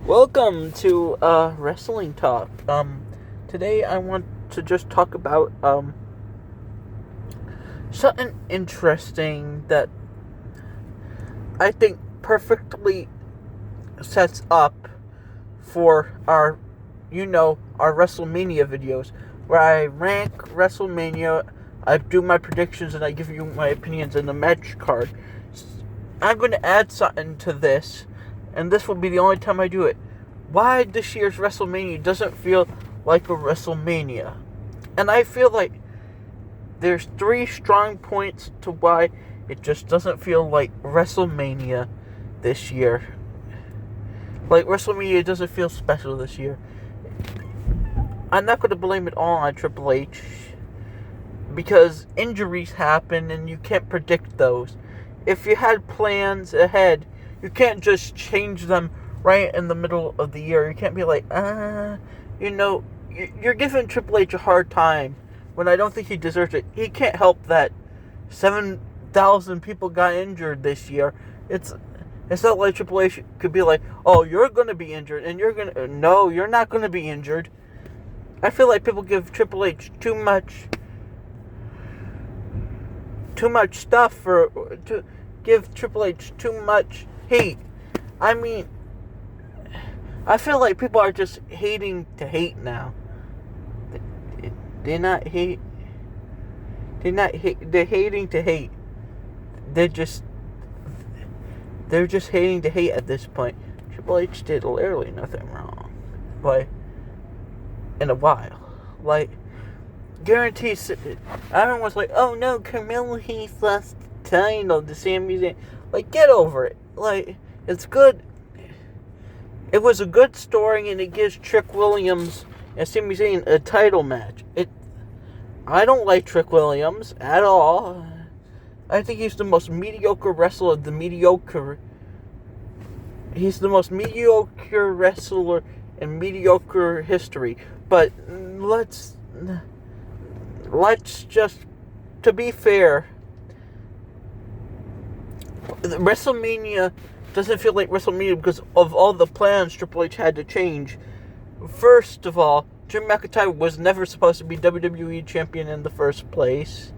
Welcome to Wrestling Talk. Today I want to just talk about something interesting that I think perfectly sets up for our WrestleMania videos, where I rank WrestleMania, I do my predictions, and I give you my opinions in the match card. I'm going to add something to this, and this will be the only time I do it. Why this year's WrestleMania doesn't feel like a WrestleMania. And I feel like there's 3 strong points to why it just doesn't feel like WrestleMania this year. Like, WrestleMania doesn't feel special this year. I'm not going to blame it all on Triple H, because injuries happen and you can't predict those. If you had plans ahead, you can't just change them right in the middle of the year. You can't be like, you're giving Triple H a hard time when I don't think he deserves it. He can't help that 7,000 people got injured this year. It's not like Triple H could be like, oh, you're going to be injured, and no, you're not going to be injured. I feel like people give Triple H too much stuff to give Triple H too much hate. I mean, I feel like people are just hating to hate now. They're not hate. They're hating to hate. They're just hating to hate at this point. Triple H did literally nothing wrong, like, in a while. Like, guarantees. Everyone's like, oh no, Carmelo Hayes lost the title to Sami Zayn. Like, get over it. Like, it's good. It was a good story, and it gives Trick Williams and Sami Zayn a title match. I don't like Trick Williams at all. I think he's the most mediocre wrestler of the mediocre. He's the most mediocre wrestler in mediocre history. But let's just, to be fair, WrestleMania doesn't feel like WrestleMania because of all the plans Triple H had to change. First of all, Drew McIntyre was never supposed to be WWE champion in the first place,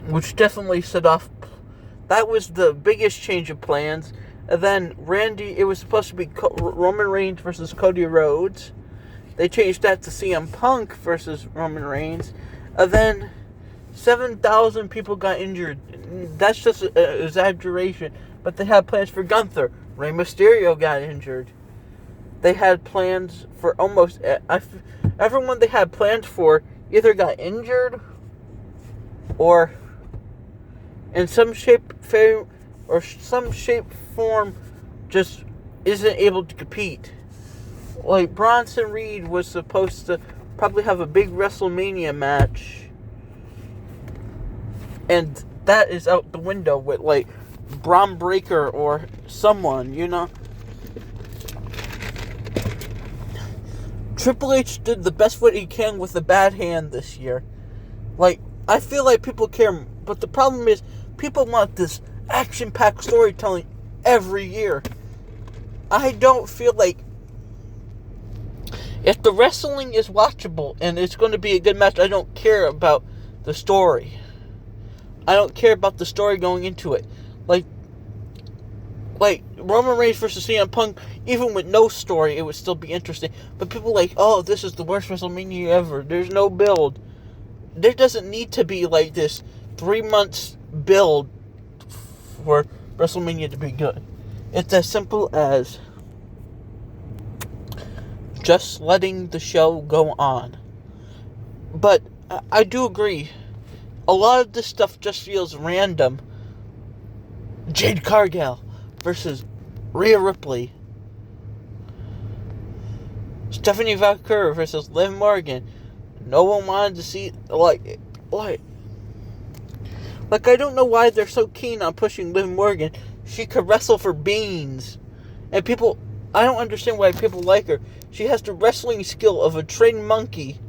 which definitely set off. That was the biggest change of plans. And then it was supposed to be Roman Reigns versus Cody Rhodes. They changed that to CM Punk versus Roman Reigns. And then 7,000 people got injured. That's just an exaggeration. But they had plans for Gunther. Rey Mysterio got injured. They had plans for almost everyone they had plans for either got injured or in some shape, form just isn't able to compete. Like, Bronson Reed was supposed to probably have a big WrestleMania match, and that is out the window with, like, Braun Breaker or someone, Triple H did the best what he can with a bad hand this year. Like, I feel like people care, but the problem is people want this action-packed storytelling every year. I don't feel like, if the wrestling is watchable and it's going to be a good match, I don't care about the story. I don't care about the story going into it. Like Roman Reigns versus CM Punk, even with no story, it would still be interesting. But people like, oh, this is the worst WrestleMania ever. There's no build. There doesn't need to be like this 3 months build for WrestleMania to be good. It's as simple as just letting the show go on. But I do agree. A lot of this stuff just feels random. Jade Cargill versus Rhea Ripley. Stephanie Valkyrie versus Liv Morgan. No one wanted to see, like, I don't know why they're so keen on pushing Liv Morgan. She could wrestle for beans. And I don't understand why people like her. She has the wrestling skill of a trained monkey.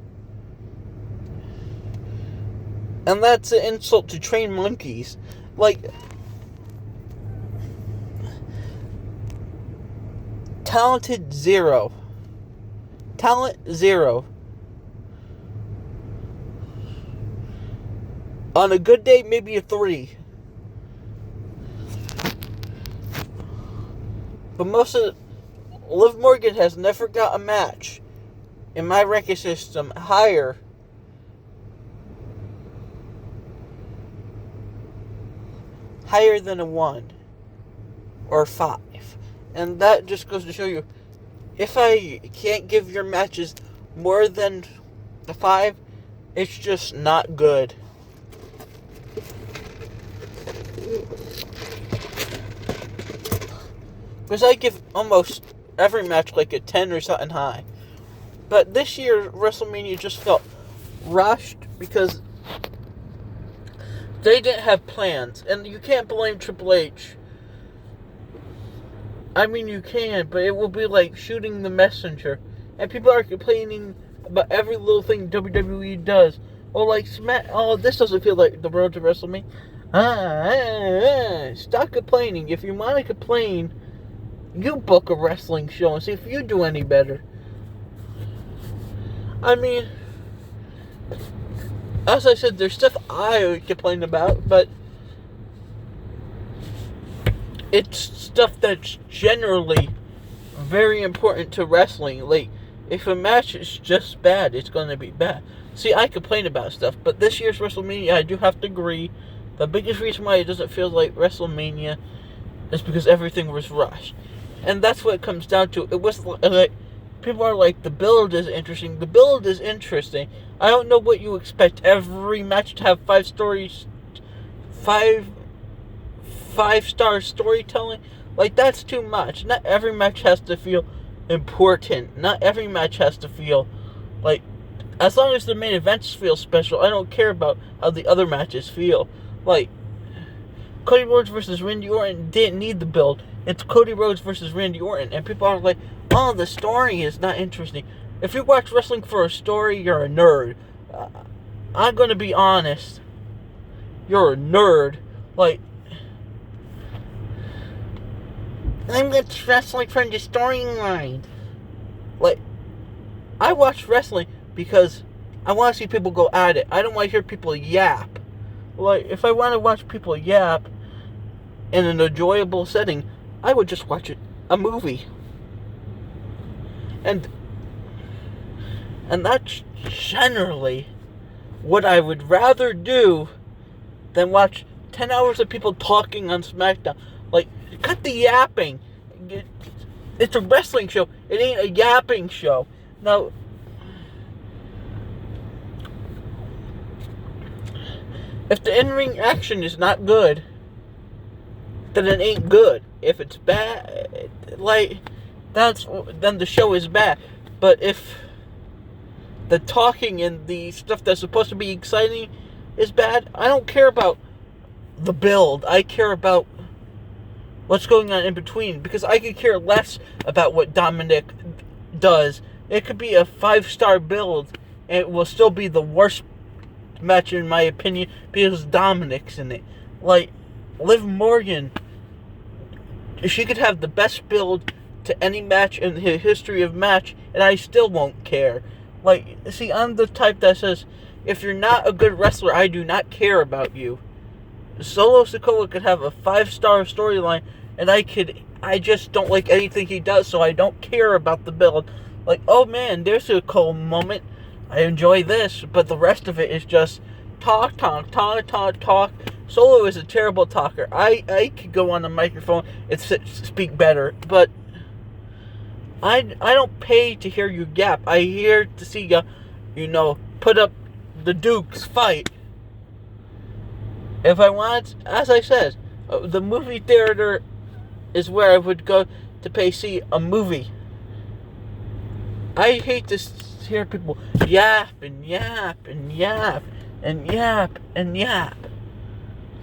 And that's an insult to trained monkeys. Like, talented, zero. Talent, zero. On a good day, maybe a 3. But Liv Morgan has never got a match in my ranking system higher than a 1 or 5. And that just goes to show you, if I can't give your matches more than a 5, it's just not good. Because I give almost every match like a 10 or something high. But this year, WrestleMania just felt rushed because they didn't have plans. And you can't blame Triple H. I mean, you can, but it will be like shooting the messenger. And people are complaining about every little thing WWE does. Or like, this doesn't feel like the road to WrestleMania. Stop complaining. If you want to complain, you book a wrestling show and see if you do any better. I mean, as I said, there's stuff I would complain about, but it's stuff that's generally very important to wrestling. Like, if a match is just bad, it's going to be bad. See, I complain about stuff, but this year's WrestleMania, I do have to agree, the biggest reason why it doesn't feel like WrestleMania is because everything was rushed. And that's what it comes down to. It was like, people are like, the build is interesting. The build is interesting. I don't know what you expect. Every match to have 5-star storytelling. Like, that's too much. Not every match has to feel important. Not every match has to feel like, as long as the main events feel special, I don't care about how the other matches feel. Like, Cody Rhodes versus Randy Orton didn't need the build. It's Cody Rhodes versus Randy Orton. And people are like, oh, the story is not interesting. If you watch wrestling for a story, you're a nerd. I'm going to be honest. You're a nerd. Like, I'm just wrestling for the storyline. Like, I watch wrestling because I want to see people go at it. I don't want to hear people yap. Like, if I want to watch people yap in an enjoyable setting, I would just watch a movie. And that's generally what I would rather do than watch 10 hours of people talking on SmackDown. Like, cut the yapping. It's a wrestling show. It ain't a yapping show. Now, if the in-ring action is not good, then it ain't good. If it's bad, like, then the show is bad. But if the talking and the stuff that's supposed to be exciting is bad, I don't care about the build. I care about what's going on in between, because I could care less about what Dominic does. It could be a 5-star build, and it will still be the worst match in my opinion because Dominic's in it. Like, Liv Morgan, she could have the best build to any match in the history of match, and I still won't care. Like, see, I'm the type that says, if you're not a good wrestler, I do not care about you. Solo Sikoa could have a 5-star storyline, and I just don't like anything he does, so I don't care about the build. Like, oh man, there's a cool moment. I enjoy this, but the rest of it is just talk. Solo is a terrible talker. I could go on a microphone and speak better, but I don't pay to hear you yap. I hear to see you, put up the Dukes fight. If I want, as I said, the movie theater is where I would go to see a movie. I hate to hear people yap and yap and yap and yap and yap.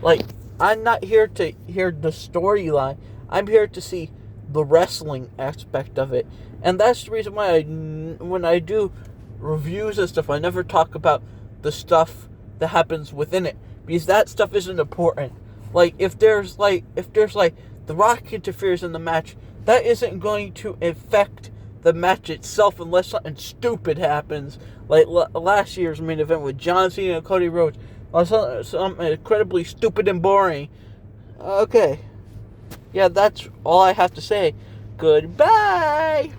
Like, I'm not here to hear the storyline. I'm here to see the wrestling aspect of it. And that's the reason why when I do reviews and stuff, I never talk about the stuff that happens within it, because that stuff isn't important. Like, if there's The Rock interferes in the match, that isn't going to affect the match itself unless something stupid happens, like last year's main event with John Cena and Cody Rhodes, or something incredibly stupid and boring. Okay. Yeah, that's all I have to say. Goodbye!